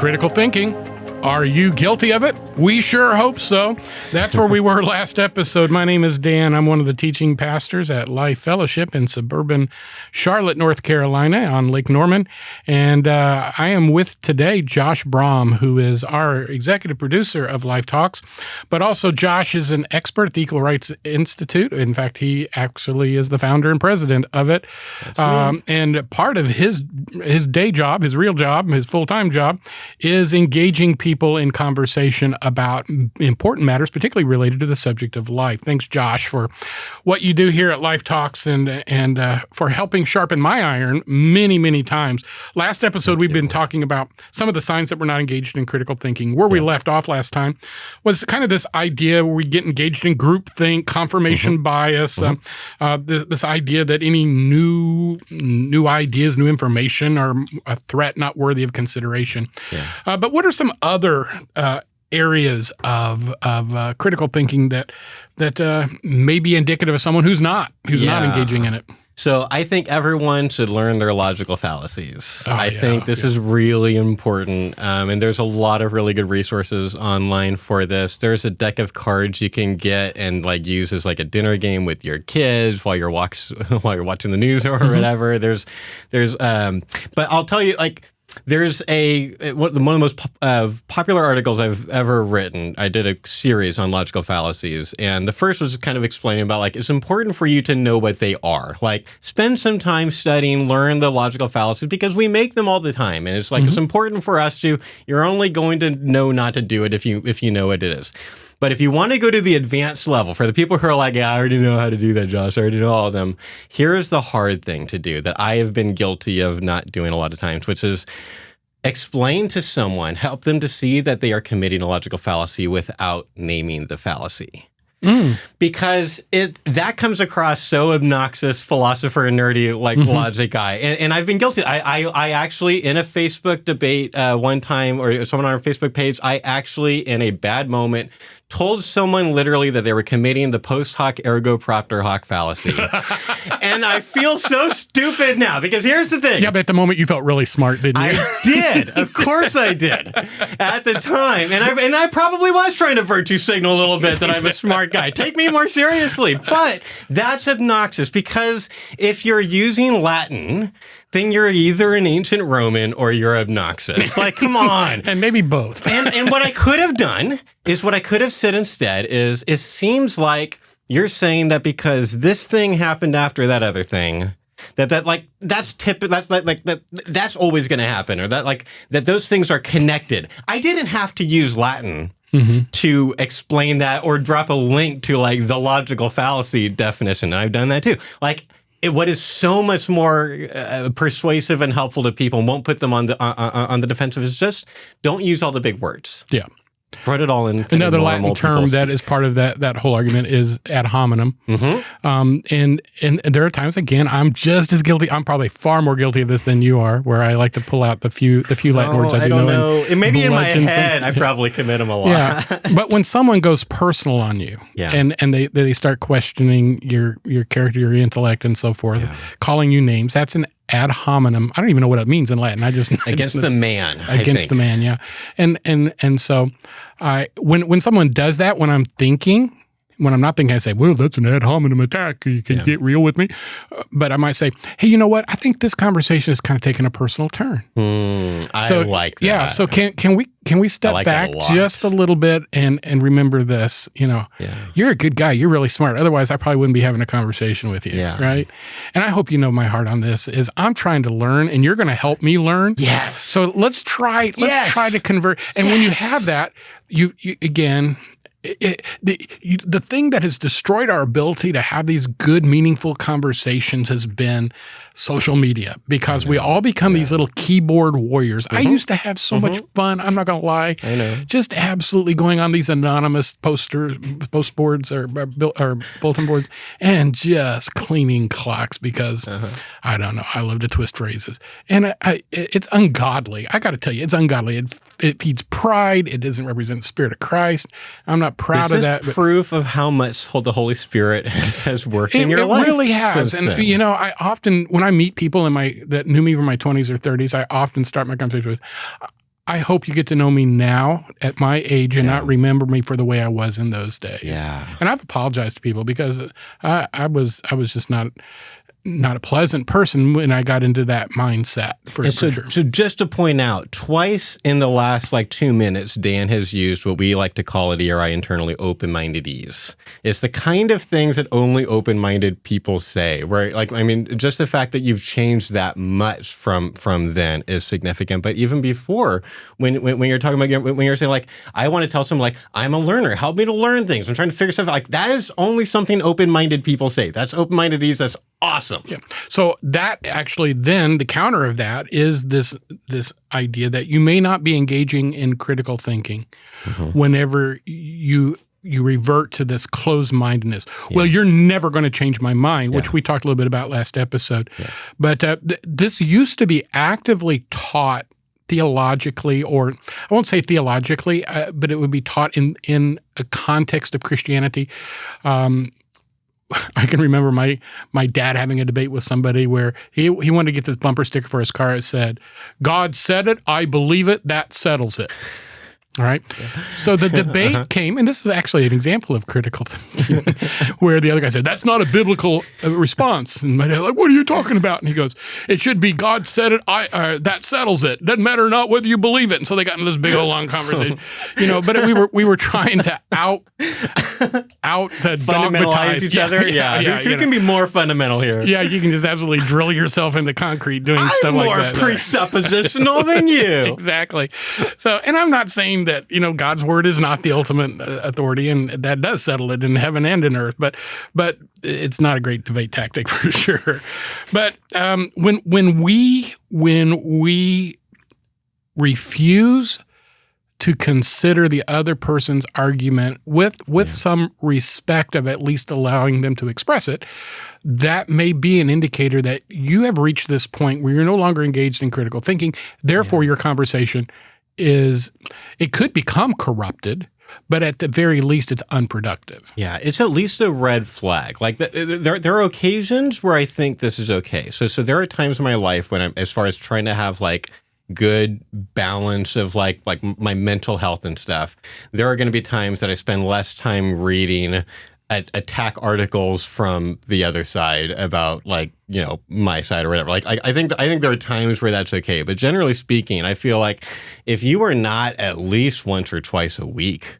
Critical thinking. Are you guilty of it? We sure hope so. That's where we were last episode. My name is Dan. I'm one of the teaching pastors at Life Fellowship in suburban Charlotte, North Carolina on Lake Norman. And I am with today Josh Brahm, who is our executive producer of Life Talks. But also Josh is an expert at the Equal Rights Institute. In fact, he actually is the founder and president of it. And part of his day job, his real job, his full-time job, is engaging people in conversation about important matters, particularly related to the subject of life. Thanks, Josh, for what you do here at Life Talks and for helping sharpen my iron many, many times. Last episode, we've been talking about some of the signs that we're not engaged in critical thinking. Where we left off last time was kind of this idea where we get engaged in groupthink, confirmation bias, this idea that any new ideas, new information are a threat not worthy of consideration. But what are some other areas of critical thinking that may be indicative of someone who's not engaging in it? So I think everyone should learn their logical fallacies. I think this is really important, and there's a lot of really good resources online for this. There's a deck of cards you can get and use as a dinner game with your kids while you're watching the news or whatever. But I'll tell you, there's one of the most popular articles I've ever written. I did a series on logical fallacies, and the first was kind of explaining about it's important for you to know what they are. Spend some time studying, learn the logical fallacies because we make them all the time, and it's it's important for us to. You're only going to know not to do it if you know what it is. But if you want to go to the advanced level, for the people who are I already know how to do that, Josh, I already know all of them, here's the hard thing to do that I have been guilty of not doing a lot of times, which is explain to someone, help them to see that they are committing a logical fallacy without naming the fallacy. Because that comes across so obnoxious, philosopher and nerdy logic guy, and I've been guilty. I actually in a Facebook debate one time, or someone on our Facebook page, I actually in a bad moment told someone literally that they were committing the post hoc ergo propter hoc fallacy. And I feel so stupid now because here's the thing. Yeah, but at the moment you felt really smart, didn't you? I did. Of course I did. At the time. And I probably was trying to virtue signal a little bit that I'm a smart guy. Take me more seriously. But that's obnoxious because if you're using Latin, then you're either an ancient Roman or you're obnoxious. Come on. And maybe both. And what I could have done is what I could have said instead is, it seems like you're saying that because this thing happened after that other thing, that's always going to happen, or that those things are connected. I didn't have to use Latin to explain that or drop a link to the logical fallacy definition. And I've done that too. What is so much more persuasive and helpful to people and won't put them on the defensive is just don't use all the big words. Yeah. Put it all in. Another Latin term that is part of that whole argument is ad hominem. And there are times, again, I'm just as guilty. I'm probably far more guilty of this than you are, where I like to pull out the few Latin words I do know. And maybe in my head, I probably commit them a lot. Yeah. But when someone goes personal on you, and they start questioning your character, your intellect, and so forth, calling you names, that's an ad hominem. I don't even know what it means in Latin. Against the man. Against the man, yeah. And so when someone does that, when I'm not thinking, I say, well, that's an ad hominem attack. You can get real with me. But I might say, hey, you know what? I think this conversation is kind of taking a personal turn. I like that. Yeah. So can we step back just a little bit and remember this? You're a good guy. You're really smart. Otherwise, I probably wouldn't be having a conversation with you. Yeah. Right. And I hope you know my heart on this is I'm trying to learn, and you're going to help me learn. Yes. So let's try to convert. And when you have that, you again. The thing that has destroyed our ability to have these good, meaningful conversations has been social media, because we all become these little keyboard warriors. I used to have so much fun. I'm not going to lie. I know. Just absolutely going on these anonymous post boards or bulletin boards and just cleaning clocks because I don't know. I love to twist phrases, and it's ungodly. I got to tell you, it's ungodly. It feeds pride. It doesn't represent the Spirit of Christ. I'm not proud of that. This is proof of how much the Holy Spirit has worked in your life. It really has. And I often, when I meet people that knew me from my 20s or 30s, I often start my conversation with, I hope you get to know me now at my age and not remember me for the way I was in those days. Yeah. And I've apologized to people because I was just not a pleasant person when I got into that mindset for sure. So just to point out, twice in the last 2 minutes, Dan has used what we like to call at ERI internally open-mindedese. It's the kind of things that only open-minded people say, where just the fact that you've changed that much from then is significant. But even before, when you're talking about, when you're saying I want to tell someone I'm a learner, help me to learn things, I'm trying to figure stuff out, that is only something open-minded people say. That's open-mindedese. That's awesome. Yeah. So that actually then the counter of that is this idea that you may not be engaging in critical thinking whenever you revert to this closed-mindedness. Yeah. Well, you're never going to change my mind, which we talked a little bit about last episode. Yeah. But this used to be actively taught theologically, or I won't say theologically, but it would be taught in a context of Christianity. I can remember my dad having a debate with somebody where he wanted to get this bumper sticker for his car. It said, "God said it, I believe it, that settles it." All right. So the debate came, and this is actually an example of critical thinking, where the other guy said, "That's not a biblical response." And my dad what are you talking about? And he goes, "It should be God said it, that settles it. Doesn't matter not whether you believe it." And so they got into this big old long conversation, but we were trying to out fundamentalize each other. Yeah. Who can be more fundamental here? Yeah, you can just absolutely drill yourself into concrete doing stuff like that. I'm more presuppositional than you. Exactly. So, and I'm not saying that, God's word is not the ultimate authority, and that does settle it in heaven and in earth, but it's not a great debate tactic for sure. But when we refuse to consider the other person's argument with some respect of at least allowing them to express it, that may be an indicator that you have reached this point where you're no longer engaged in critical thinking. Therefore, your conversation it could become corrupted, but at the very least, it's unproductive. Yeah, it's at least a red flag. There are occasions where I think this is okay. So there are times in my life when I'm, as far as trying to have good balance of my mental health and stuff, there are going to be times that I spend less time reading attack articles from the other side about my side or whatever. I think there are times where that's okay, but generally speaking, I feel if you are not at least once or twice a week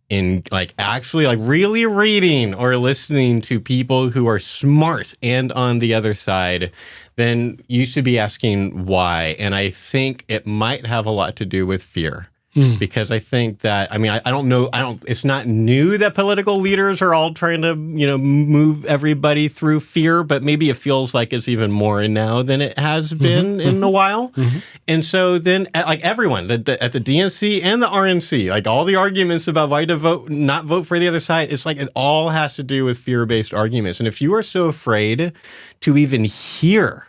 in actually really reading or listening to people who are smart and on the other side, then you should be asking why. And I think it might have a lot to do with fear. Because I think that, I don't know, it's not new that political leaders are all trying to, move everybody through fear, but maybe it feels like it's even more now than it has been in a while. And so then, everyone, at the DNC and the RNC, all the arguments about why to not vote for the other side, it's it all has to do with fear-based arguments. And if you are so afraid to even hear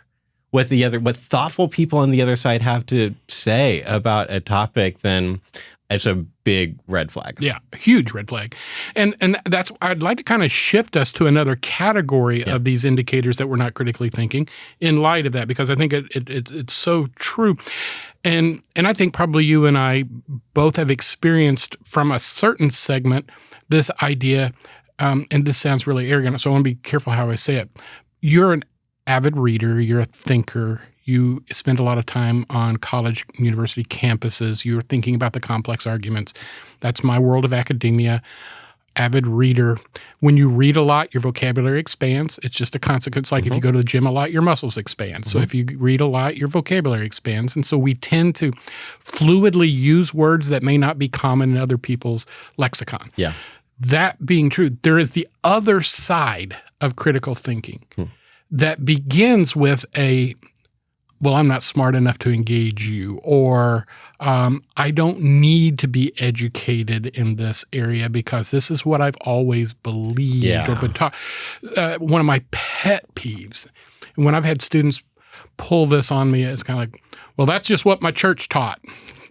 what thoughtful people on the other side have to say about a topic, then it's a big red flag. Yeah, huge red flag. And that's, I'd like to kind of shift us to another category of these indicators that we're not critically thinking in light of that, because I think it's so true. And I think probably you and I both have experienced from a certain segment this idea, and this sounds really arrogant, so I want to be careful how I say it. You're an avid reader, you're a thinker, you spend a lot of time on college, university campuses, you're thinking about the complex arguments. That's my world of academia. Avid reader. When you read a lot, your vocabulary expands. It's just a consequence. If you go to the gym a lot, your muscles expand. So if you read a lot, your vocabulary expands. And so we tend to fluidly use words that may not be common in other people's lexicon. Yeah. That being true, there is the other side of critical thinking. That begins with I'm not smart enough to engage you, or I don't need to be educated in this area because this is what I've always believed or been taught. One of my pet peeves, when I've had students pull this on me. It's kind of like, well, that's just what my church taught.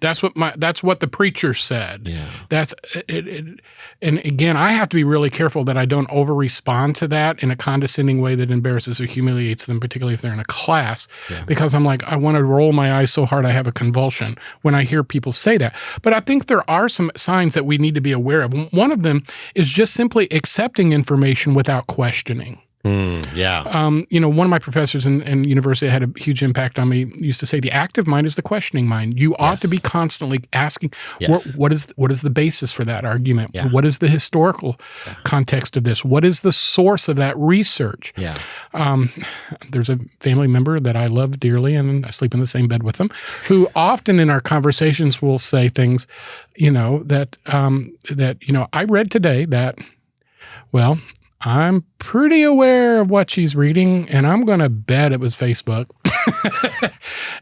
That's what the preacher said. Yeah. That's it. And again, I have to be really careful that I don't over-respond to that in a condescending way that embarrasses or humiliates them, particularly if they're in a class, because I'm like, I want to roll my eyes so hard I have a convulsion when I hear people say that. But I think there are some signs that we need to be aware of. One of them is just simply accepting information without questioning. One of my professors in university had a huge impact on me. Used to say the active mind is the questioning mind. You ought to be constantly asking, what is the basis for that argument? Yeah. What is the historical context of this? What is the source of that research? Yeah. There's a family member that I love dearly, and I sleep in the same bed with them, who often in our conversations will say things, that I read today that, well, I'm pretty aware of what she's reading, and I'm going to bet it was Facebook.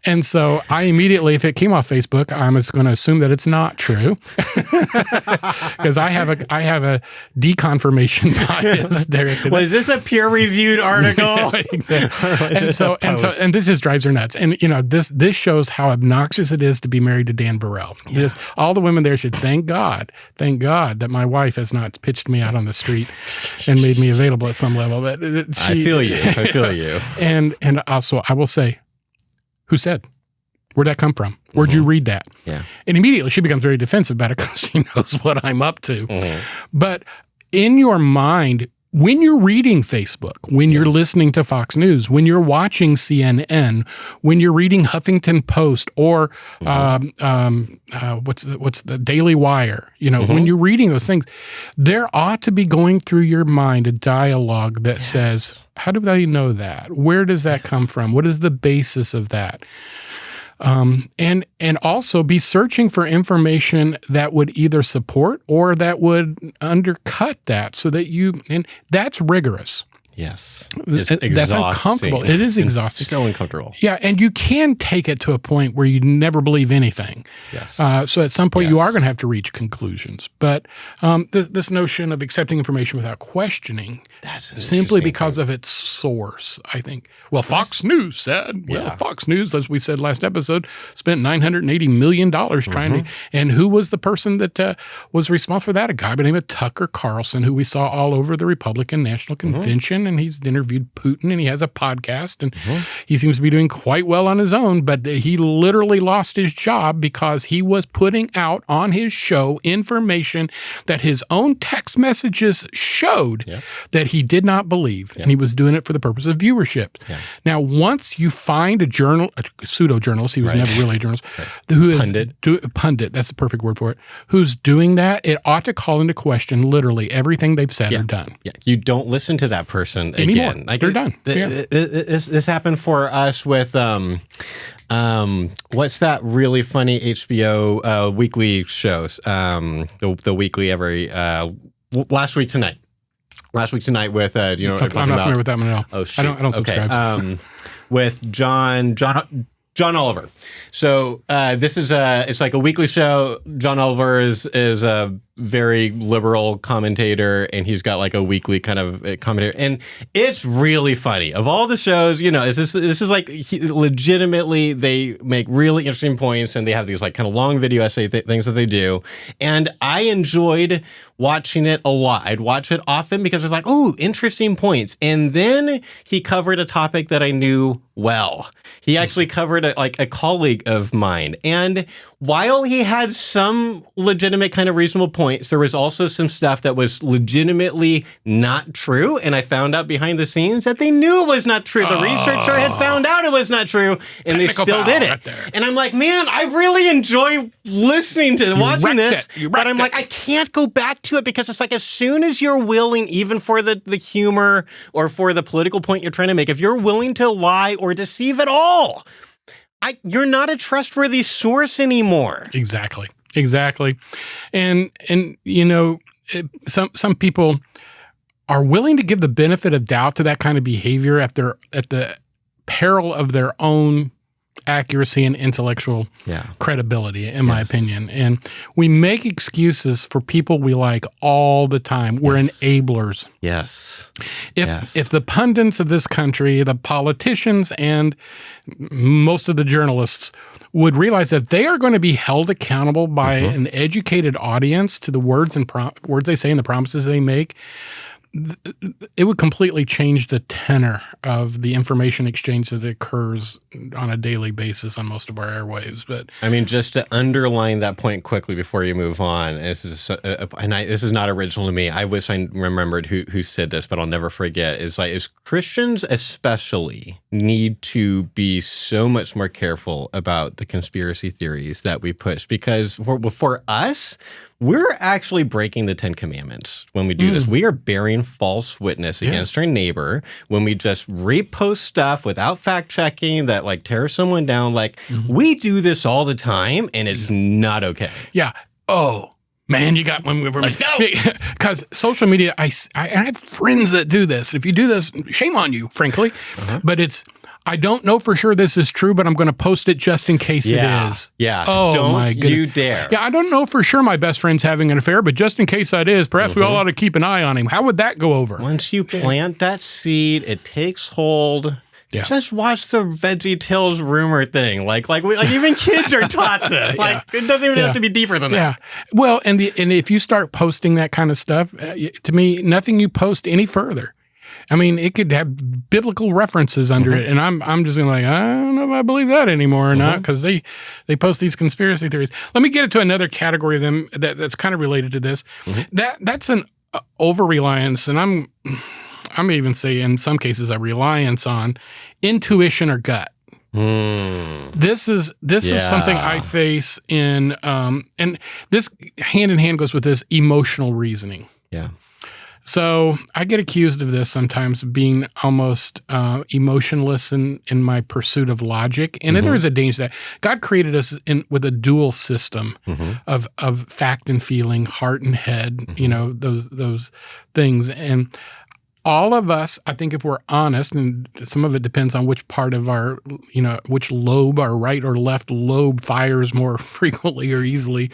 And so I immediately, if it came off Facebook, I'm just going to assume that it's not true, because I have a deconfirmation bias directed. Was this a peer-reviewed article? Exactly. And this just drives her nuts. And this shows how obnoxious it is to be married to Dan Burrell. Yeah. All the women there should thank God that my wife has not pitched me out on the street and made me available at some level. But I feel you. And also, I will say, who said? Where'd that come from? Where'd you read that? Yeah. And immediately she becomes very defensive about it because she knows what I'm up to. But in your mind, when you're reading Facebook, when you're listening to Fox News, when you're watching CNN, when you're reading Huffington Post or what's the Daily Wire, when you're reading those things, there ought to be going through your mind a dialogue that says, how do they know that? Where does that come from? What is the basis of that? And also be searching for information that would either support or that would undercut that, so that and that's rigorous. Yes. It's exhausting. That's uncomfortable. It is exhausting. So uncomfortable. Yeah, and you can take it to a point where you never believe anything. Yes. So at some point you are going to have to reach conclusions. But this notion of accepting information without questioning, simply because of its source, I think. Well, Fox News said. Well, Fox News, as we said last episode, spent $980 million trying to. And who was the person that was responsible for that? A guy by the name of Tucker Carlson, who we saw all over the Republican National Convention. And he's interviewed Putin, and he has a podcast, and he seems to be doing quite well on his own, but he literally lost his job because he was putting out on his show information that his own text messages showed that he did not believe, and he was doing it for the purpose of viewership. Now, once you find a pseudo-journalist, he was never really a journalist, who is pundit, that's the perfect word for it, who's doing that, it ought to call into question literally everything they've said or done. Yeah, you don't listen to that person again. Like, they're done. This happened for us with what's that really funny HBO weekly shows? The weekly every last week tonight with I'm not familiar with that one at all. Oh shit! I don't subscribe. Okay. With John Oliver. So this is it's like a weekly show. John Oliver is a very liberal commentator, and he's got like a weekly kind of commentator, and it's really funny. Of all the shows, this is like legitimately they make really interesting points, and they have these like kind of long video essay things that they do, and I enjoyed watching it a lot. I'd watch it often because it's like, oh, interesting points. And then he covered a topic that I knew well. He actually covered a colleague of mine. And while he had some legitimate kind of reasonable points, there was also some stuff that was legitimately not true. And I found out behind the scenes that they knew it was not true. The researcher had found out it was not true, and they still did it. Right, and I'm like, man, I really enjoy watching this. But I'm like, I can't go back to it, because it's like, as soon as you're willing, even for the humor or for the political point you're trying to make, if you're willing to lie or deceive at all, you're not a trustworthy source anymore. Exactly. And some people are willing to give the benefit of doubt to that kind of behavior at the peril of their own accuracy and intellectual credibility, in my opinion. And we make excuses for people we like all the time. We're enablers. Yes. If the pundits of this country, the politicians, and most of the journalists would realize that they are going to be held accountable by an educated audience to the words they say and the promises they make, it would completely change the tenor of the information exchange that occurs on a daily basis on most of our airwaves. But I mean, just to underline that point quickly before you move on, this is not original to me. I wish I remembered who said this, but I'll never forget. Is Christians especially need to be so much more careful about the conspiracy theories that we push, because for us, we're actually breaking the 10 Commandments when we do this. We are bearing false witness against our neighbor when we just repost stuff without fact checking that tears someone down. We do this all the time, and it's not okay. Yeah. Oh, man, you got one. Let's go. Because social media, I have friends that do this. If you do this, shame on you, frankly. But I don't know for sure this is true, but I'm going to post it just in case it is. Yeah. Oh, my goodness. You dare. Yeah, I don't know for sure my best friend's having an affair, but just in case that is, perhaps we all ought to keep an eye on him. How would that go over? Once you plant that seed, it takes hold. Yeah. Just watch the VeggieTales rumor thing. Even kids are taught this. It doesn't even have to be deeper than that. Yeah. Well, and if you start posting that kind of stuff, to me, nothing you post any further. I mean, it could have biblical references under it, and I'm just going I don't know if I believe that anymore or not, because they post these conspiracy theories. Let me get it to another category of them that's kind of related to this. That's an over-reliance, and I'm even saying in some cases a reliance on intuition or gut. This is something I face in, and this hand in hand goes with this emotional reasoning. Yeah. So I get accused of this sometimes, of being almost emotionless in my pursuit of logic. And there is a danger that God created us with a dual system of fact and feeling, heart and head, those things. And all of us, I think if we're honest, and some of it depends on which part of our, which lobe, our right or left lobe fires more frequently or easily.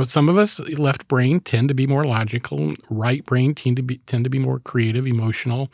Some of us, left brain, tend to be more logical. Right brain tend to be more creative, emotional.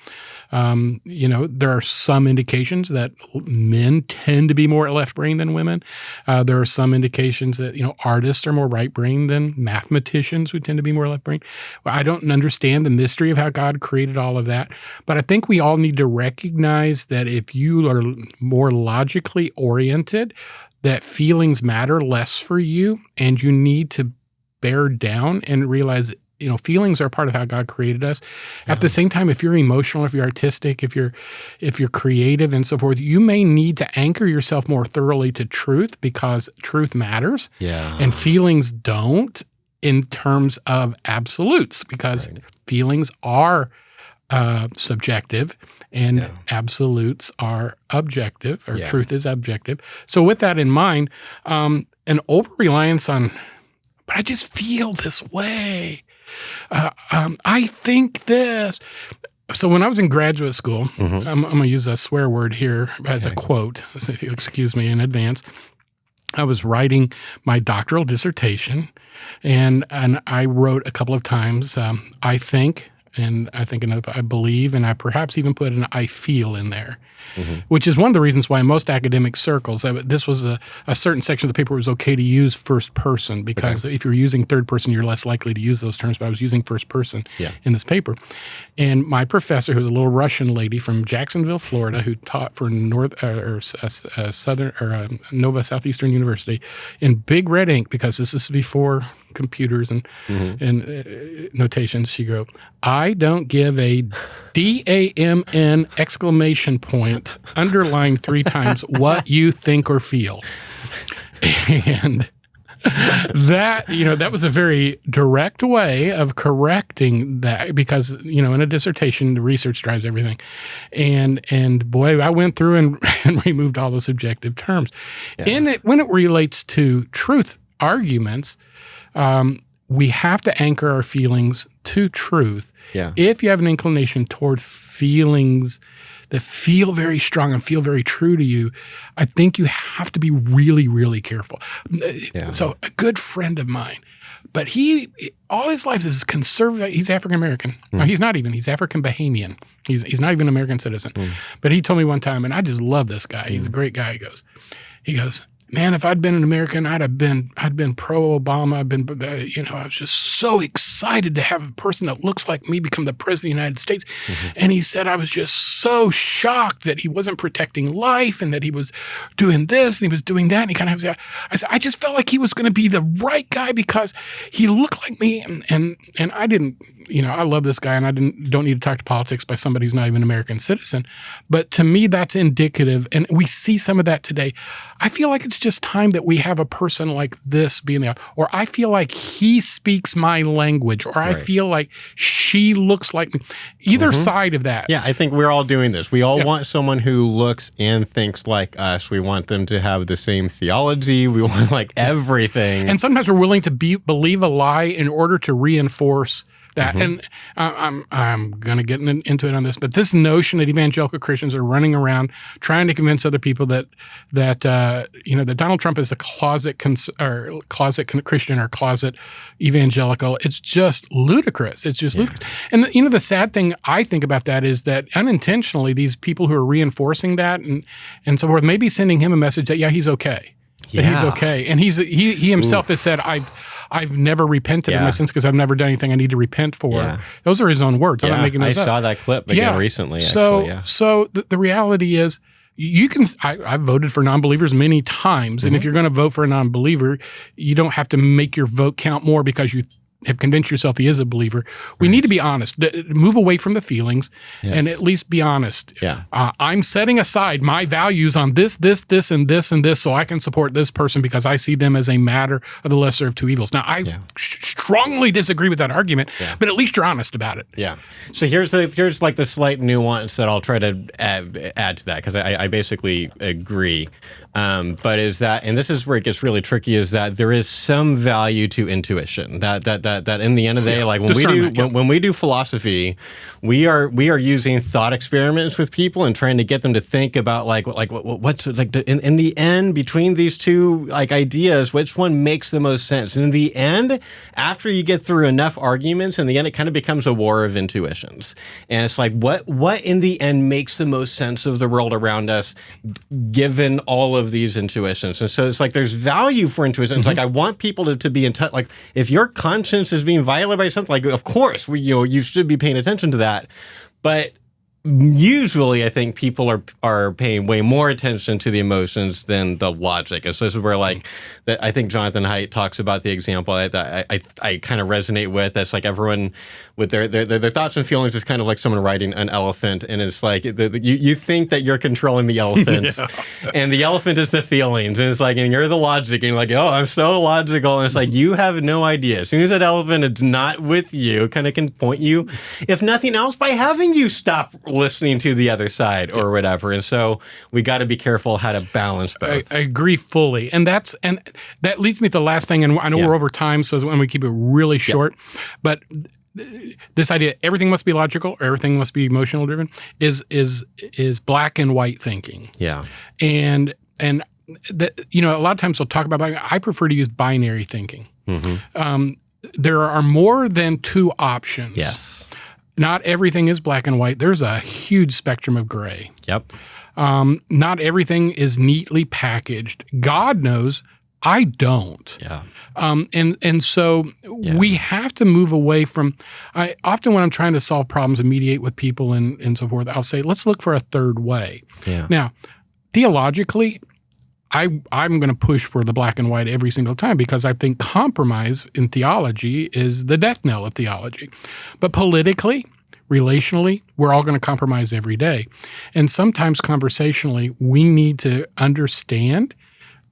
There are some indications that men tend to be more left brain than women. There are some indications that, artists are more right brain than mathematicians who tend to be more left brain. I don't understand the mystery of how God created all of that. But I think we all need to recognize that if you are more logically oriented, that feelings matter less for you, and you need to bear down and realize, feelings are part of how God created us. At the same time, if you're emotional, if you're artistic, if you're creative and so forth, you may need to anchor yourself more thoroughly to truth, because truth matters. Yeah. And feelings don't, in terms of absolutes, because feelings are subjective, and absolutes are objective, or truth is objective. So with that in mind, an over-reliance on, but I just feel this way. I think this. So when I was in graduate school, I'm going to use a swear word here as a quote, so if you'll excuse me in advance. I was writing my doctoral dissertation, and I wrote a couple of times, I think, and I think another, I believe, and I perhaps even put an I feel in there, which is one of the reasons why most academic circles, this was a certain section of the paper was okay to use first person, because if you're using third person, you're less likely to use those terms, but I was using first person in this paper. And my professor, who was a little Russian lady from Jacksonville, Florida, who taught for Nova Southeastern University in big red ink, because this is before computers and notations, she go, I don't give a DAMN exclamation point underlined 3 times what you think or feel. And that was a very direct way of correcting that, because in a dissertation the research drives everything, and boy, I went through and removed all the subjective terms. When it relates to truth arguments, we have to anchor our feelings to truth. Yeah. If you have an inclination toward feelings that feel very strong and feel very true to you, I think you have to be really, really careful. Yeah. So a good friend of mine, but he all his life is conservative. He's African American. No, he's not even. He's African Bahamian. He's not even an American citizen. But he told me one time, and I just love this guy. He's a great guy. He goes, man, if I'd been an American, I'd been pro Obama. I was just so excited to have a person that looks like me become the president of the United States. And he said, I was just so shocked that he wasn't protecting life and that he was doing this and he was doing that. And he kind of, I said, I just felt like he was going to be the right guy because he looked like me. And I didn't, I love this guy and I don't need to talk to politics by somebody who's not even an American citizen. But to me, that's indicative. And we see some of that today. I feel like it's just time that we have a person like this being there, or I feel like he speaks my language, or I feel like she looks like me. Either side of that. Yeah, I think we're all doing this. We all want someone who looks and thinks like us. We want them to have the same theology. We want like everything. And sometimes we're willing to believe a lie in order to reinforce that. And I'm going to get into it on this, but this notion that evangelical Christians are running around trying to convince other people that Donald Trump is a closet Christian or closet evangelical, it's just ludicrous. It's just ludicrous. And the sad thing I think about that is that unintentionally these people who are reinforcing that and so forth may be sending him a message that he's okay. That he's okay. And he himself has said, I've never repented of my sins because I've never done anything I need to repent for. Yeah. Those are his own words. I'm not making those up. I saw that clip again recently, so, actually. So the reality is, I've voted for non-believers many times. And if you're going to vote for a non-believer, you don't have to make your vote count more because you have convinced yourself he is a believer. We need to be honest. Move away from the feelings and at least be honest. Yeah. I'm setting aside my values on this, and this, so I can support this person because I see them as a matter of the lesser of two evils. Now, I strongly disagree with that argument, but at least you're honest about it. Yeah. So here's like the slight nuance that I'll try to add to that because I basically agree. But is that, and this is where it gets really tricky, is that there is some value to intuition. That in the end of the day, like when we do philosophy, we are using thought experiments with people and trying to get them to think about what's in the end between these two ideas, which one makes the most sense. And in the end, after you get through enough arguments, in the end it kind of becomes a war of intuitions. And it's like what in the end makes the most sense of the world around us, given all of these intuitions. And so it's like there's value for intuition. It's like I want people to be in touch. Like if your conscience is being violated by something, like of course you should be paying attention to that. But usually I think people are paying way more attention to the emotions than the logic. And so this is where I think Jonathan Haidt talks about the example that I kind of resonate with. That's like everyone with their thoughts and feelings is kind of like someone riding an elephant, and it's like you think that you're controlling the elephant, and the elephant is the feelings, and it's like, and you're the logic, and you're like, oh, I'm so logical, and it's like you have no idea. As soon as that elephant is not with you, kind of can point you, if nothing else, by having you stop listening to the other side or whatever. And so we got to be careful how to balance both. I agree fully, and that leads me to the last thing. And I know we're over time, so when we keep it really short, but this idea everything must be logical or everything must be emotional driven is black and white thinking. Yeah. And a lot of times we'll talk about I prefer to use binary thinking. There are more than two options. Yes. Not everything is black and white. There's a huge spectrum of gray. Yep. Not everything is neatly packaged. God knows I don't. Yeah. And so we have to move away from, often when I'm trying to solve problems and mediate with people and so forth, I'll say, let's look for a third way. Yeah. Now, theologically, I'm going to push for the black and white every single time because I think compromise in theology is the death knell of theology. But politically, relationally, we're all going to compromise every day. And sometimes conversationally, we need to understand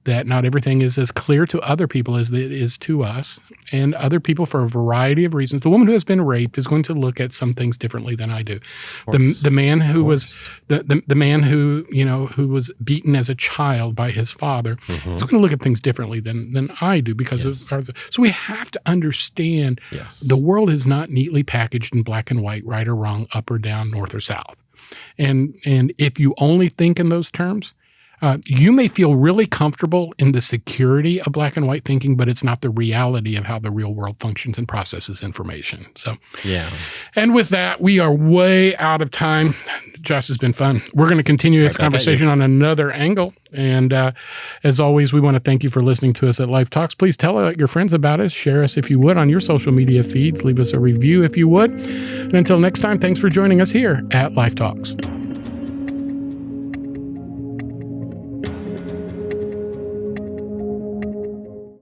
that not everything is as clear to other people as it is to us. And other people, for a variety of reasons, the woman who has been raped is going to look at some things differently than I do. The man who was the man who who was beaten as a child by his father is going to look at things differently than I do because of ours. So we have to understand the world is not neatly packaged in black and white, right or wrong, up or down, north or south. And if you only think in those terms, you may feel really comfortable in the security of black and white thinking, but it's not the reality of how the real world functions and processes information. So, and with that, we are way out of time. Josh, has been fun. We're going to continue this conversation on another angle. And as always, we want to thank you for listening to us at Life Talks. Please tell your friends about us. Share us if you would on your social media feeds. Leave us a review if you would. And until next time, thanks for joining us here at Life Talks.